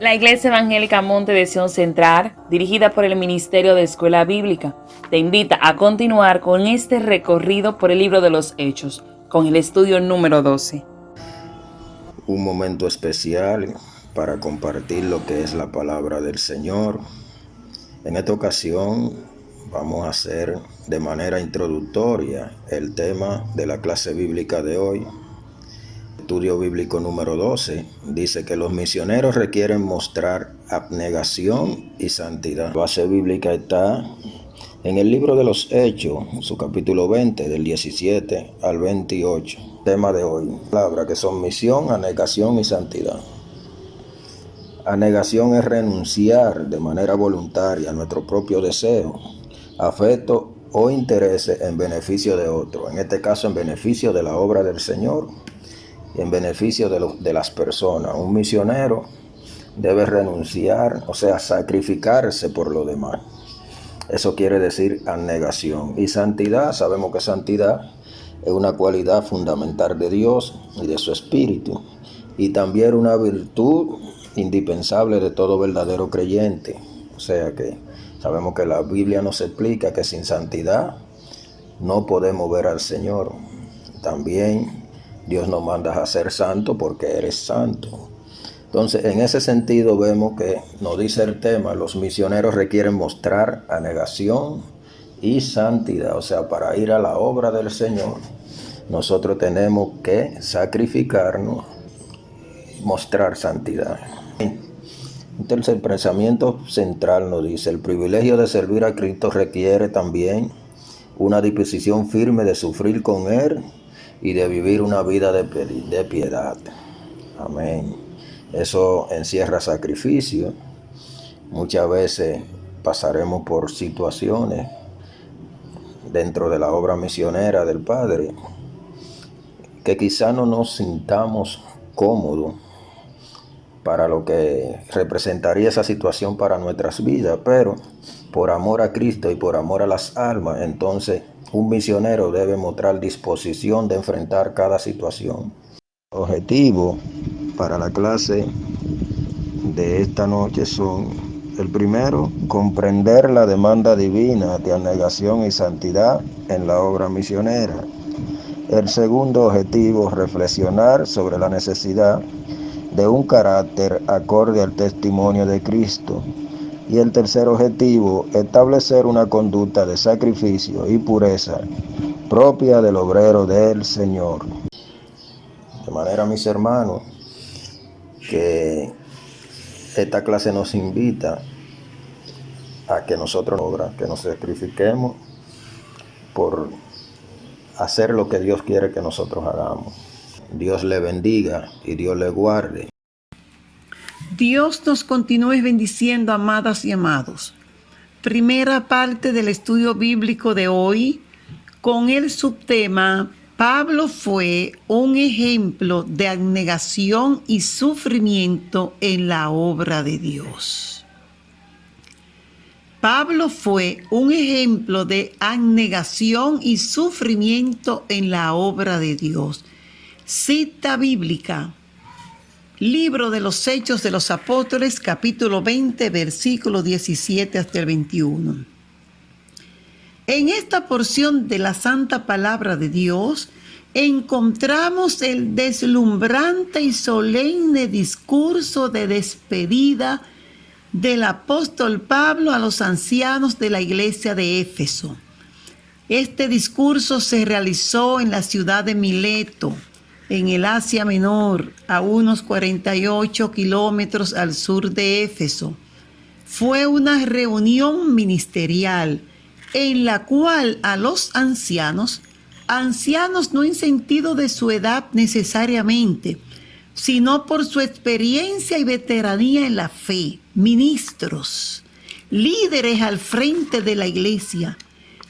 La Iglesia Evangélica Monte de Sion Central, dirigida por el Ministerio de Escuela Bíblica, te invita a continuar con este recorrido por el libro de los Hechos, con el estudio número 12. Un momento especial para compartir lo que es la palabra del Señor. En esta ocasión vamos a hacer de manera introductoria el tema de la clase bíblica de hoy. Estudio bíblico número 12 dice que los misioneros requieren mostrar abnegación y santidad. La base bíblica está en el libro de los Hechos, su capítulo 20, del 17 al 28. Tema de hoy, palabras que son misión, abnegación y santidad. Abnegación es renunciar de manera voluntaria a nuestro propio deseo, afecto o intereses en beneficio de otro, en este caso en beneficio de la obra del Señor y en beneficio de las personas. Un misionero debe renunciar, o sea, sacrificarse por lo demás. Eso quiere decir abnegación. Y santidad, sabemos que santidad es una cualidad fundamental de Dios y de su Espíritu, y también una virtud indispensable de todo verdadero creyente. O sea que sabemos que la Biblia nos explica que sin santidad no podemos ver al Señor. También Dios nos manda a ser santo porque eres santo. Entonces, en ese sentido vemos que nos dice el tema, los misioneros requieren mostrar abnegación y santidad. O sea, para ir a la obra del Señor, nosotros tenemos que sacrificarnos, mostrar santidad. Entonces, el pensamiento central nos dice, el privilegio de servir a Cristo requiere también una disposición firme de sufrir con Él y de vivir una vida de piedad. Amén. Eso encierra sacrificio. Muchas veces pasaremos por situaciones dentro de la obra misionera del Padre que quizá no nos sintamos cómodos para lo que representaría esa situación para nuestras vidas, pero por amor a Cristo y por amor a las almas, entonces un misionero debe mostrar disposición de enfrentar cada situación. Objetivo para la clase de esta noche son: el primero, comprender la demanda divina de abnegación y santidad en la obra misionera. El segundo objetivo, reflexionar sobre la necesidad de un carácter acorde al testimonio de Cristo. Y el tercer objetivo, establecer una conducta de sacrificio y pureza propia del obrero del Señor. De manera, mis hermanos, que esta clase nos invita a que nosotros que nos sacrifiquemos por hacer lo que Dios quiere que nosotros hagamos. Dios le bendiga y Dios le guarde. Dios nos continúe bendiciendo, amadas y amados. Primera parte del estudio bíblico de hoy, con el subtema Pablo fue un ejemplo de abnegación y sufrimiento en la obra de Dios. Pablo fue un ejemplo de abnegación y sufrimiento en la obra de Dios. Cita bíblica. Libro de los Hechos de los Apóstoles, capítulo 20, versículo 17 hasta el 21. En esta porción de la Santa Palabra de Dios encontramos el deslumbrante y solemne discurso de despedida del apóstol Pablo a los ancianos de la iglesia de Éfeso. Este discurso se realizó en la ciudad de Mileto, en el Asia Menor, a unos 48 kilómetros al sur de Éfeso. Fue una reunión ministerial en la cual a los ancianos no en sentido de su edad necesariamente, sino por su experiencia y veteranía en la fe, ministros, líderes al frente de la iglesia,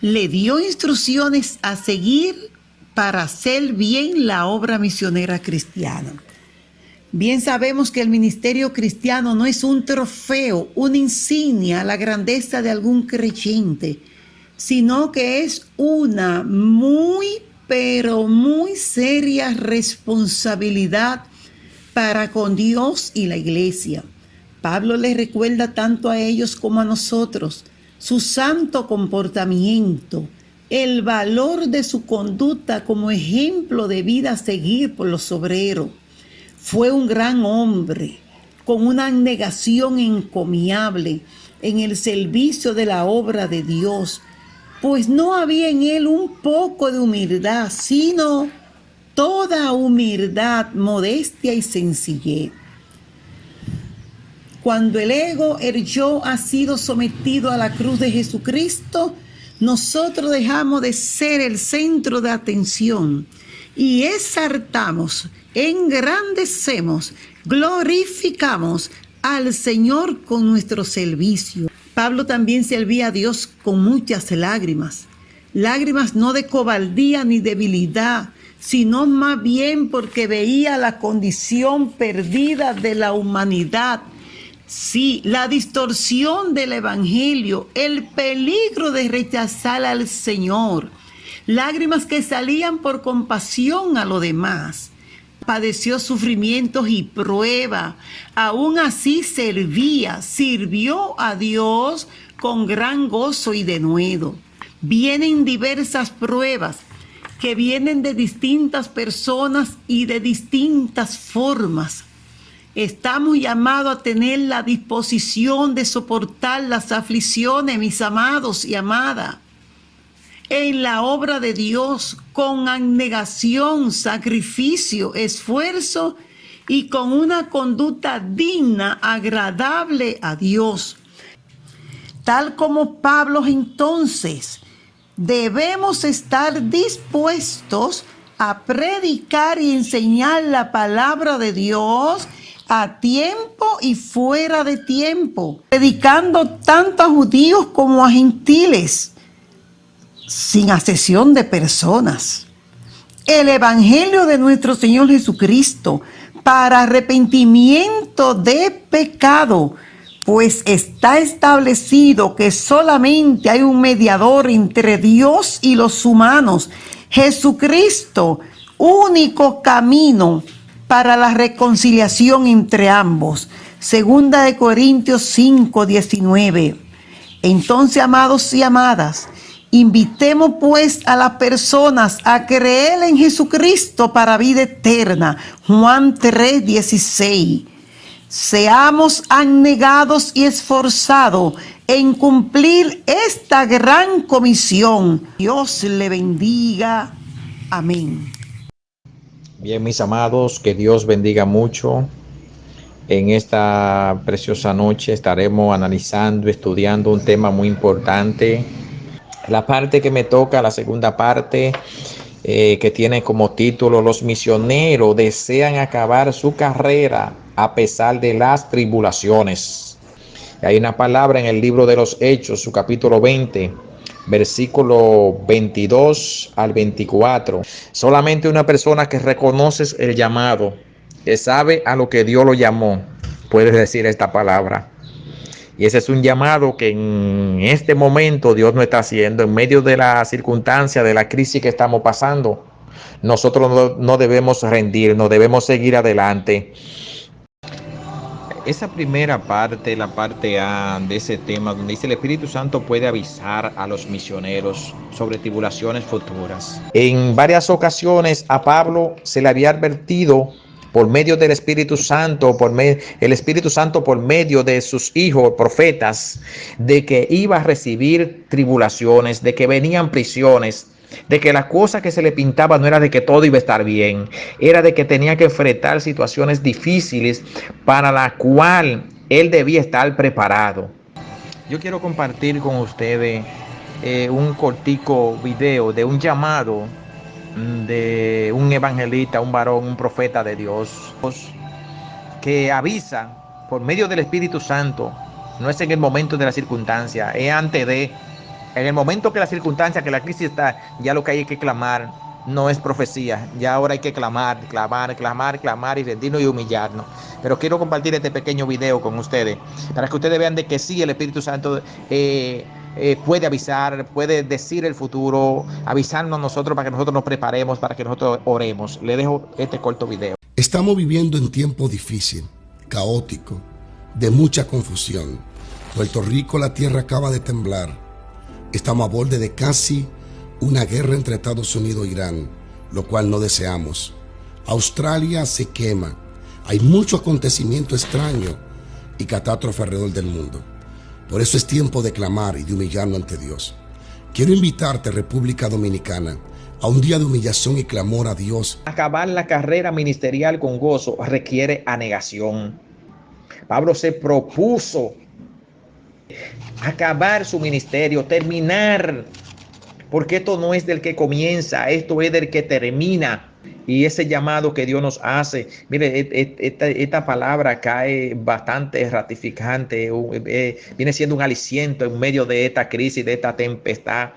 le dio instrucciones a seguir para hacer bien la obra misionera cristiana. Bien sabemos que el ministerio cristiano no es un trofeo, una insignia a la grandeza de algún creyente, sino que es una pero muy seria responsabilidad para con Dios y la iglesia. Pablo les recuerda tanto a ellos como a nosotros su santo comportamiento, el valor de su conducta como ejemplo de vida a seguir por los obreros. Fue un gran hombre, con una abnegación encomiable en el servicio de la obra de Dios, pues no había en él un poco de humildad, sino toda humildad, modestia y sencillez. Cuando el ego, el yo, ha sido sometido a la cruz de Jesucristo, nosotros dejamos de ser el centro de atención y exaltamos, engrandecemos, glorificamos al Señor con nuestro servicio. Pablo también servía a Dios con muchas lágrimas. Lágrimas no de cobardía ni debilidad, sino más bien porque veía la condición perdida de la humanidad. Sí, la distorsión del evangelio, el peligro de rechazar al Señor. Lágrimas que salían por compasión a los demás. Padeció sufrimientos y prueba. Aún así sirvió a Dios con gran gozo y denuedo. Vienen diversas pruebas que vienen de distintas personas y de distintas formas. Estamos llamados a tener la disposición de soportar las aflicciones, mis amados y amadas, en la obra de Dios, con abnegación, sacrificio, esfuerzo y con una conducta digna, agradable a Dios. Tal como Pablo, entonces, debemos estar dispuestos a predicar y enseñar la palabra de Dios a tiempo y fuera de tiempo, predicando tanto a judíos como a gentiles, sin acepción de personas. El evangelio de nuestro Señor Jesucristo para arrepentimiento de pecado, pues está establecido que solamente hay un mediador entre Dios y los humanos, Jesucristo, único camino para la reconciliación entre ambos. Segunda de Corintios 5:19. Entonces, amados y amadas, invitemos pues a las personas a creer en Jesucristo para vida eterna. Juan 3:16. Seamos abnegados y esforzados en cumplir esta gran comisión. Dios le bendiga. Amén. Bien, mis amados, que Dios bendiga mucho. En esta preciosa noche estaremos analizando, estudiando un tema muy importante. La parte que me toca, la segunda parte, que tiene como título: los misioneros desean acabar su carrera a pesar de las tribulaciones. Hay una palabra en el libro de los Hechos, su capítulo 20, versículo 22 al 24. Solamente una persona que reconoce el llamado, que sabe a lo que Dios lo llamó, puede decir esta palabra. Y ese es un llamado que en este momento Dios nos está haciendo en medio de la circunstancia, de la crisis que estamos pasando. Nosotros no debemos rendirnos, debemos seguir adelante. Esa primera parte, la parte A de ese tema, donde dice el Espíritu Santo puede avisar a los misioneros sobre tribulaciones futuras. En varias ocasiones a Pablo se le había advertido por medio del Espíritu Santo, el Espíritu Santo por medio de sus hijos profetas, de que iba a recibir tribulaciones, de que venían prisiones, de que la cosa que se le pintaba no era de que todo iba a estar bien, era de que tenía que enfrentar situaciones difíciles para la cual él debía estar preparado. Yo quiero compartir con ustedes un cortico video de un llamado de un evangelista, un varón, un profeta de Dios, que avisa por medio del Espíritu Santo. No es en el momento de la circunstancia, es antes de. En el momento que la circunstancia, que la crisis está, ya lo que hay que clamar no es profecía. Ya ahora hay que clamar y rendirnos y humillarnos. Pero quiero compartir este pequeño video con ustedes para que ustedes vean de que sí, el Espíritu Santo puede avisar, puede decir el futuro, avisarnos a nosotros para que nosotros nos preparemos, para que nosotros oremos. Le dejo este corto video. Estamos viviendo en tiempos difíciles, caóticos, de mucha confusión. Puerto Rico, la tierra acaba de temblar. Estamos a borde de casi una guerra entre Estados Unidos e Irán, lo cual no deseamos. Australia se quema. Hay mucho acontecimiento extraño y catástrofe alrededor del mundo. Por eso es tiempo de clamar y de humillarnos ante Dios. Quiero invitarte, República Dominicana, a un día de humillación y clamor a Dios. Acabar la carrera ministerial con gozo requiere anegación. Pablo se propuso acabar su ministerio, terminar, porque esto no es del que comienza, esto es del que termina. Y ese llamado que Dios nos hace, mire, esta palabra cae bastante ratificante, viene siendo un aliciento en medio de esta crisis, de esta tempestad.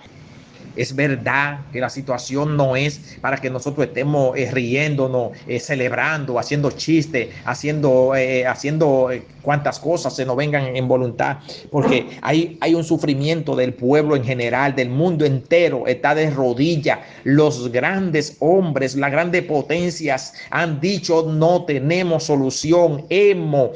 Es verdad que la situación no es para que nosotros estemos riéndonos, celebrando, haciendo chistes, haciendo cuantas cosas se nos vengan en voluntad, porque hay un sufrimiento del pueblo en general, del mundo entero, está de rodillas. Los grandes hombres, las grandes potencias han dicho: no tenemos solución, hemos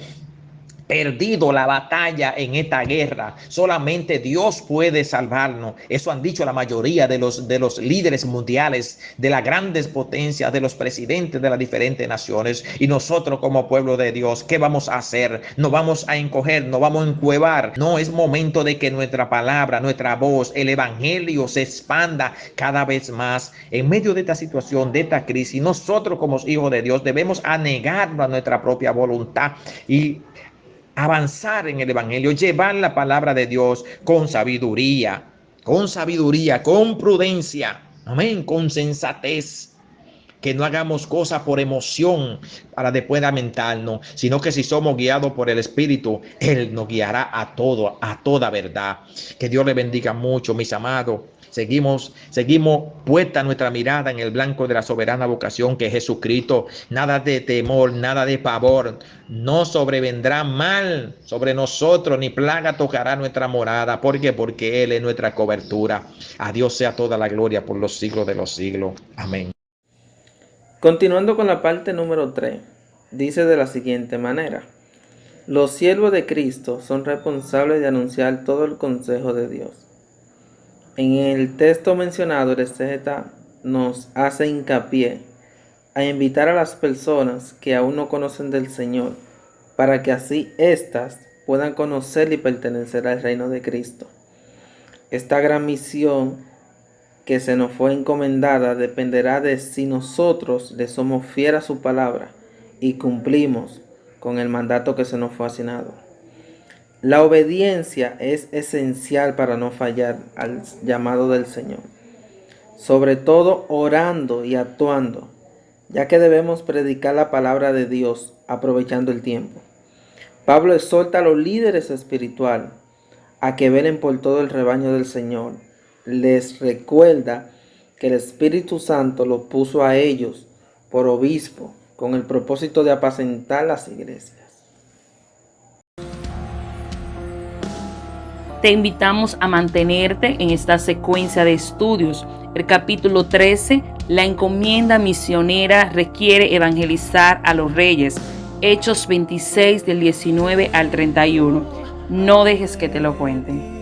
perdido la batalla en esta guerra, solamente Dios puede salvarnos. Eso han dicho la mayoría de los líderes mundiales, de las grandes potencias, de los presidentes de las diferentes naciones. Y nosotros como pueblo de Dios, ¿qué vamos a hacer? ¿Nos vamos a encoger? ¿Nos vamos a encuevar? No, es momento de que nuestra palabra, nuestra voz, el evangelio se expanda cada vez más. En medio de esta situación, de esta crisis, nosotros como hijos de Dios debemos anegarnos a nuestra propia voluntad y avanzar en el evangelio, llevar la palabra de Dios con sabiduría, con prudencia, amén, con sensatez. Que no hagamos cosas por emoción para después lamentarnos, sino que si somos guiados por el Espíritu, Él nos guiará a toda verdad. Que Dios le bendiga mucho, mis amados. Seguimos puesta nuestra mirada en el blanco de la soberana vocación que es Jesucristo. Nada de temor, nada de pavor. No sobrevendrá mal sobre nosotros, ni plaga tocará nuestra morada. ¿Por qué? Porque Él es nuestra cobertura. A Dios sea toda la gloria por los siglos de los siglos. Amén. Continuando con la parte número 3, dice de la siguiente manera: los siervos de Cristo son responsables de anunciar todo el consejo de Dios. En el texto mencionado, el exégeta nos hace hincapié a invitar a las personas que aún no conocen del Señor, para que así éstas puedan conocer y pertenecer al reino de Cristo. Esta gran misión que se nos fue encomendada dependerá de si nosotros le somos fieles a su palabra y cumplimos con el mandato que se nos fue asignado. La obediencia es esencial para no fallar al llamado del Señor, sobre todo orando y actuando, ya que debemos predicar la palabra de Dios aprovechando el tiempo. Pablo exhorta a los líderes espirituales a que velen por todo el rebaño del Señor. Les recuerda que el Espíritu Santo los puso a ellos por obispo con el propósito de apacentar las iglesias. Te invitamos a mantenerte en esta secuencia de estudios. El capítulo 13, la encomienda misionera requiere evangelizar a los reyes. Hechos 26 del 19 al 31. No dejes que te lo cuenten.